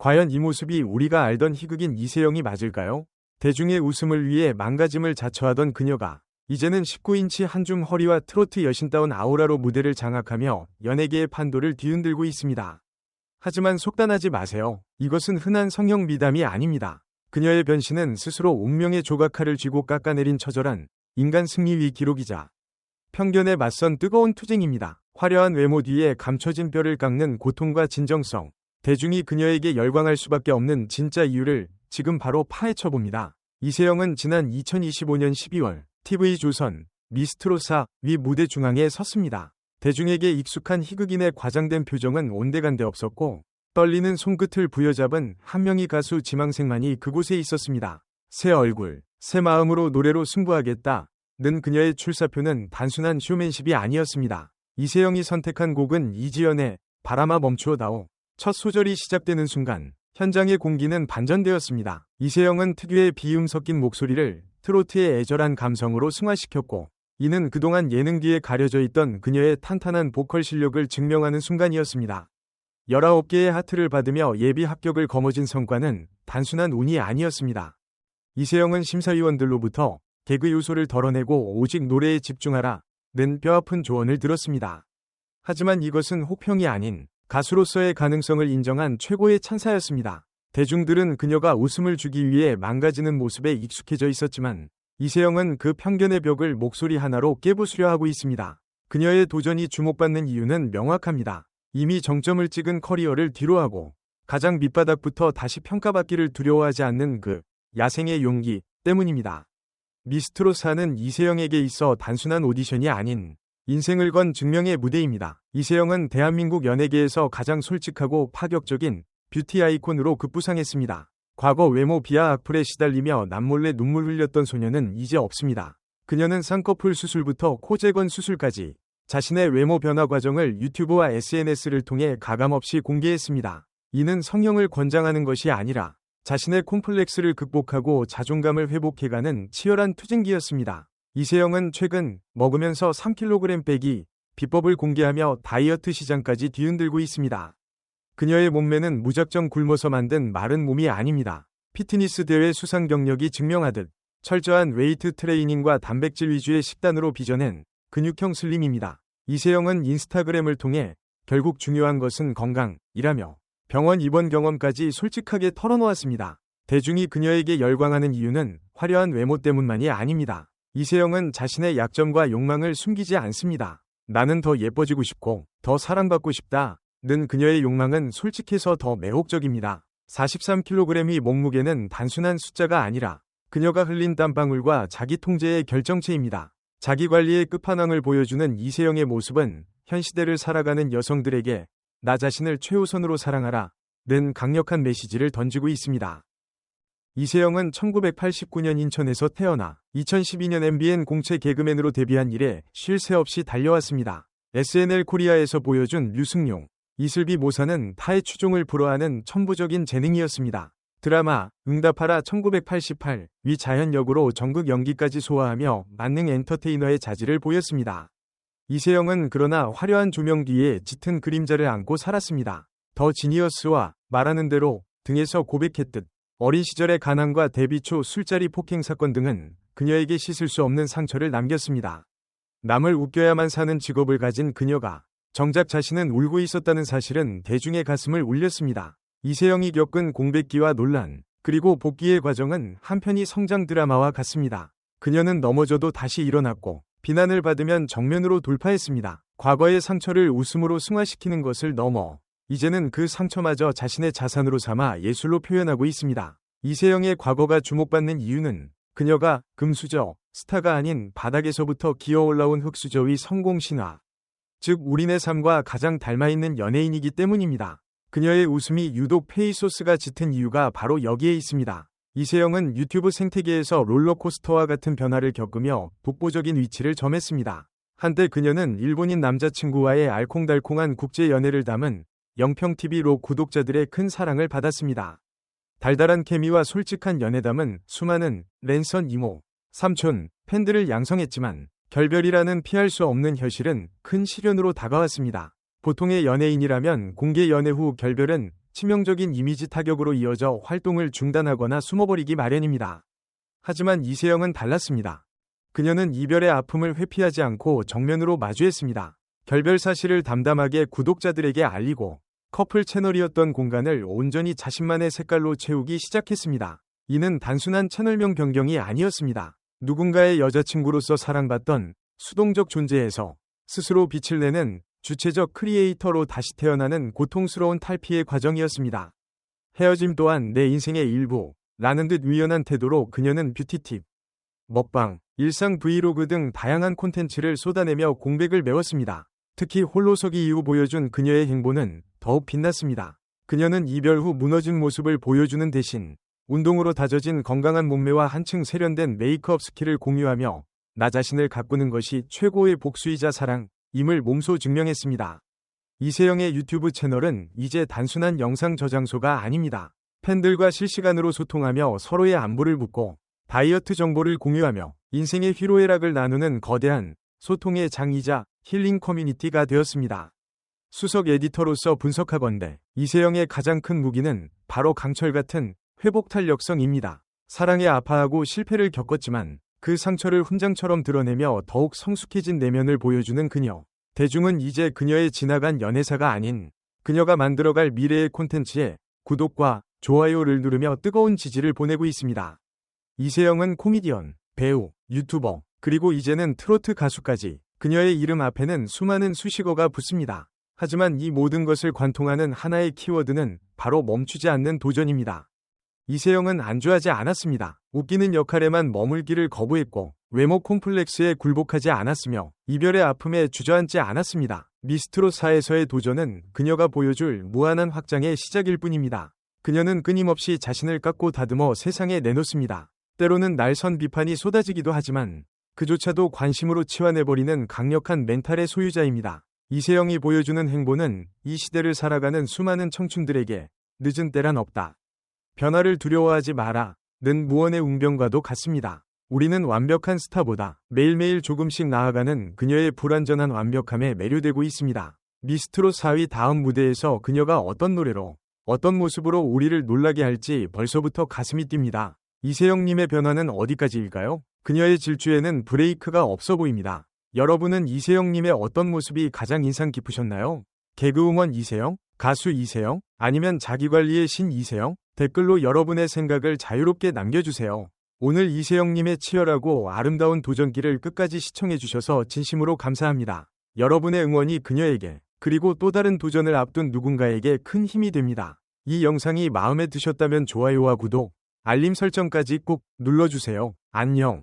과연 이 모습이 우리가 알던 희극인 이세영이 맞을까요? 대중의 웃음을 위해 망가짐을 자처하던 그녀가 이제는 19인치 한줌 허리와 트로트 여신다운 아우라로 무대를 장악하며 연예계의 판도를 뒤흔들고 있습니다. 하지만 속단하지 마세요. 이것은 흔한 성형 미담이 아닙니다. 그녀의 변신은 스스로 운명의 조각칼을 쥐고 깎아내린 처절한 인간 승리위 기록이자 편견에 맞선 뜨거운 투쟁입니다. 화려한 외모 뒤에 감춰진 뼈를 깎는 고통과 진정성. 대중이 그녀에게 열광할 수밖에 없는 진짜 이유를 지금 바로 파헤쳐봅니다. 이세영은 지난 2025년 12월 TV조선 미스트롯4 위 무대 중앙에 섰습니다. 대중에게 익숙한 희극인의 과장된 표정은 온데간데 없었고 떨리는 손끝을 부여잡은 한 명의 가수 지망생만이 그곳에 있었습니다. 새 얼굴, 새 마음으로 노래로 승부하겠다. 는 그녀의 출사표는 단순한 쇼맨십이 아니었습니다. 이세영이 선택한 곡은 이지연의 바람아 멈추어다오. 첫 소절이 시작되는 순간 현장의 공기는 반전되었습니다. 이세영은 특유의 비음 섞인 목소리를 트로트의 애절한 감성으로 승화시켰고 이는 그동안 예능 뒤에 가려져 있던 그녀의 탄탄한 보컬 실력을 증명하는 순간이었습니다. 19개의 하트를 받으며 예비 합격을 거머쥔 성과는 단순한 운이 아니었습니다. 이세영은 심사위원들로부터 개그 요소를 덜어내고 오직 노래에 집중하라 는 뼈아픈 조언을 들었습니다. 하지만 이것은 혹평이 아닌 가수로서의 가능성을 인정한 최고의 찬사였습니다. 대중들은 그녀가 웃음을 주기 위해 망가지는 모습에 익숙해져 있었지만 이세영은 그 편견의 벽을 목소리 하나로 깨부수려 하고 있습니다. 그녀의 도전이 주목받는 이유는 명확합니다. 이미 정점을 찍은 커리어를 뒤로하고 가장 밑바닥부터 다시 평가받기를 두려워하지 않는 그 야생의 용기 때문입니다. 미스트롯4는 이세영에게 있어 단순한 오디션이 아닌 인생을 건 증명의 무대입니다. 이세영은 대한민국 연예계에서 가장 솔직하고 파격적인 뷰티 아이콘으로 급부상했습니다. 과거 외모 비하 악플에 시달리며 남몰래 눈물 흘렸던 소녀는 이제 없습니다. 그녀는 쌍꺼풀 수술부터 코 재건 수술까지 자신의 외모 변화 과정을 유튜브와 SNS를 통해 가감없이 공개했습니다. 이는 성형을 권장하는 것이 아니라 자신의 콤플렉스를 극복하고 자존감을 회복해가는 치열한 투쟁기였습니다. 이세영은 최근 먹으면서 3kg 빼기 비법을 공개하며 다이어트 시장까지 뒤흔들고 있습니다. 그녀의 몸매는 무작정 굶어서 만든 마른 몸이 아닙니다. 피트니스 대회 수상 경력이 증명하듯 철저한 웨이트 트레이닝과 단백질 위주의 식단으로 빚어낸 근육형 슬림입니다. 이세영은 인스타그램을 통해 결국 중요한 것은 건강이라며 병원 입원 경험까지 솔직하게 털어놓았습니다. 대중이 그녀에게 열광하는 이유는 화려한 외모 때문만이 아닙니다. 이세영은 자신의 약점과 욕망을 숨기지 않습니다. 나는 더 예뻐지고 싶고 더 사랑받고 싶다. 는 그녀의 욕망은 솔직해서 더 매혹적입니다. 43kg의 몸무게는 단순한 숫자가 아니라 그녀가 흘린 땀방울과 자기 통제의 결정체입니다. 자기관리의 끝판왕을 보여주는 이세영의 모습은 현 시대를 살아가는 여성들에게 나 자신을 최우선으로 사랑하라 는 강력한 메시지를 던지고 있습니다. 이세영은 1989년 인천에서 태어나 2012년 MBN 공채 개그맨으로 데뷔한 이래 쉴 새 없이 달려왔습니다. SNL 코리아에서 보여준 류승룡, 이슬비 모사는 타의 추종을 불허하는 천부적인 재능이었습니다. 드라마 응답하라 1988 위 자연 역으로 전극 연기까지 소화하며 만능 엔터테이너의 자질을 보였습니다. 이세영은 그러나 화려한 조명 뒤에 짙은 그림자를 안고 살았습니다. 더 지니어스와 말하는 대로 등에서 고백했듯 어린 시절의 가난과 데뷔 초 술자리 폭행 사건 등은 그녀에게 씻을 수 없는 상처를 남겼습니다. 남을 웃겨야만 사는 직업을 가진 그녀가 정작 자신은 울고 있었다는 사실은 대중의 가슴을 울렸습니다. 이세영이 겪은 공백기와 논란, 그리고 복귀의 과정은 한편의 성장 드라마와 같습니다. 그녀는 넘어져도 다시 일어났고 비난을 받으면 정면으로 돌파했습니다. 과거의 상처를 웃음으로 승화시키는 것을 넘어 이제는 그 상처마저 자신의 자산으로 삼아 예술로 표현하고 있습니다. 이세영의 과거가 주목받는 이유는 그녀가 금수저, 스타가 아닌 바닥에서부터 기어 올라온 흙수저의 성공 신화, 즉 우리네 삶과 가장 닮아있는 연예인이기 때문입니다. 그녀의 웃음이 유독 페이소스가 짙은 이유가 바로 여기에 있습니다. 이세영은 유튜브 생태계에서 롤러코스터와 같은 변화를 겪으며 독보적인 위치를 점했습니다. 한때 그녀는 일본인 남자친구와의 알콩달콩한 국제 연애를 담은 영평TV로 구독자들의 큰 사랑을 받았습니다. 달달한 케미와 솔직한 연애담은 수많은 랜선 이모, 삼촌, 팬들을 양성했지만 결별이라는 피할 수 없는 현실은 큰 시련으로 다가왔습니다. 보통의 연예인이라면 공개 연애 후 결별은 치명적인 이미지 타격으로 이어져 활동을 중단하거나 숨어버리기 마련입니다. 하지만 이세영은 달랐습니다. 그녀는 이별의 아픔을 회피하지 않고 정면으로 마주했습니다. 결별 사실을 담담하게 구독자들에게 알리고 커플 채널이었던 공간을 온전히 자신만의 색깔로 채우기 시작했습니다. 이는 단순한 채널명 변경이 아니었습니다. 누군가의 여자친구로서 사랑받던 수동적 존재에서 스스로 빛을 내는 주체적 크리에이터로 다시 태어나는 고통스러운 탈피의 과정이었습니다. 헤어짐 또한 내 인생의 일부 라는 듯 유연한 태도로 그녀는 뷰티팁, 먹방, 일상 브이로그 등 다양한 콘텐츠를 쏟아내며 공백을 메웠습니다. 특히 홀로서기 이후 보여준 그녀의 행보는 더욱 빛났습니다. 그녀는 이별 후 무너진 모습을 보여주는 대신 운동으로 다져진 건강한 몸매와 한층 세련된 메이크업 스킬을 공유하며 나 자신을 가꾸는 것이 최고의 복수이자 사랑임을 몸소 증명했습니다. 이세영의 유튜브 채널은 이제 단순한 영상 저장소가 아닙니다. 팬들과 실시간으로 소통하며 서로의 안부를 묻고 다이어트 정보를 공유하며 인생의 희로애락을 나누는 거대한 소통의 장이자 힐링 커뮤니티가 되었습니다. 수석 에디터로서 분석하건대 이세영의 가장 큰 무기는 바로 강철 같은 회복 탄력성입니다. 사랑에 아파하고 실패를 겪었지만 그 상처를 훈장처럼 드러내며 더욱 성숙해진 내면을 보여주는 그녀. 대중은 이제 그녀의 지나간 연애사가 아닌 그녀가 만들어갈 미래의 콘텐츠에 구독과 좋아요를 누르며 뜨거운 지지를 보내고 있습니다. 이세영은 코미디언, 배우, 유튜버, 그리고 이제는 트로트 가수까지 그녀의 이름 앞에는 수많은 수식어가 붙습니다. 하지만 이 모든 것을 관통하는 하나의 키워드는 바로 멈추지 않는 도전입니다. 이세영은 안주하지 않았습니다. 웃기는 역할에만 머물기를 거부했고 외모 콤플렉스에 굴복하지 않았으며 이별의 아픔에 주저앉지 않았습니다. 미스트롯4에서의 도전은 그녀가 보여줄 무한한 확장의 시작일 뿐입니다. 그녀는 끊임없이 자신을 깎고 다듬어 세상에 내놓습니다. 때로는 날선 비판이 쏟아지기도 하지만 그조차도 관심으로 치환해버리는 강력한 멘탈의 소유자입니다. 이세영이 보여주는 행보는 이 시대를 살아가는 수많은 청춘들에게 늦은 때란 없다. 변화를 두려워하지 마라. 는 무언의 웅변과도 같습니다. 우리는 완벽한 스타보다 매일매일 조금씩 나아가는 그녀의 불완전한 완벽함에 매료되고 있습니다. 미스트롯 4위 다음 무대에서 그녀가 어떤 노래로 어떤 모습으로 우리를 놀라게 할지 벌써부터 가슴이 뜁니다. 이세영님의 변화는 어디까지일까요? 그녀의 질주에는 브레이크가 없어 보입니다. 여러분은 이세영님의 어떤 모습이 가장 인상 깊으셨나요? 개그우먼 이세영? 가수 이세영? 아니면 자기관리의 신 이세영? 댓글로 여러분의 생각을 자유롭게 남겨주세요. 오늘 이세영님의 치열하고 아름다운 도전기를 끝까지 시청해주셔서 진심으로 감사합니다. 여러분의 응원이 그녀에게 그리고 또 다른 도전을 앞둔 누군가에게 큰 힘이 됩니다. 이 영상이 마음에 드셨다면 좋아요와 구독, 알림 설정까지 꼭 눌러주세요. 안녕.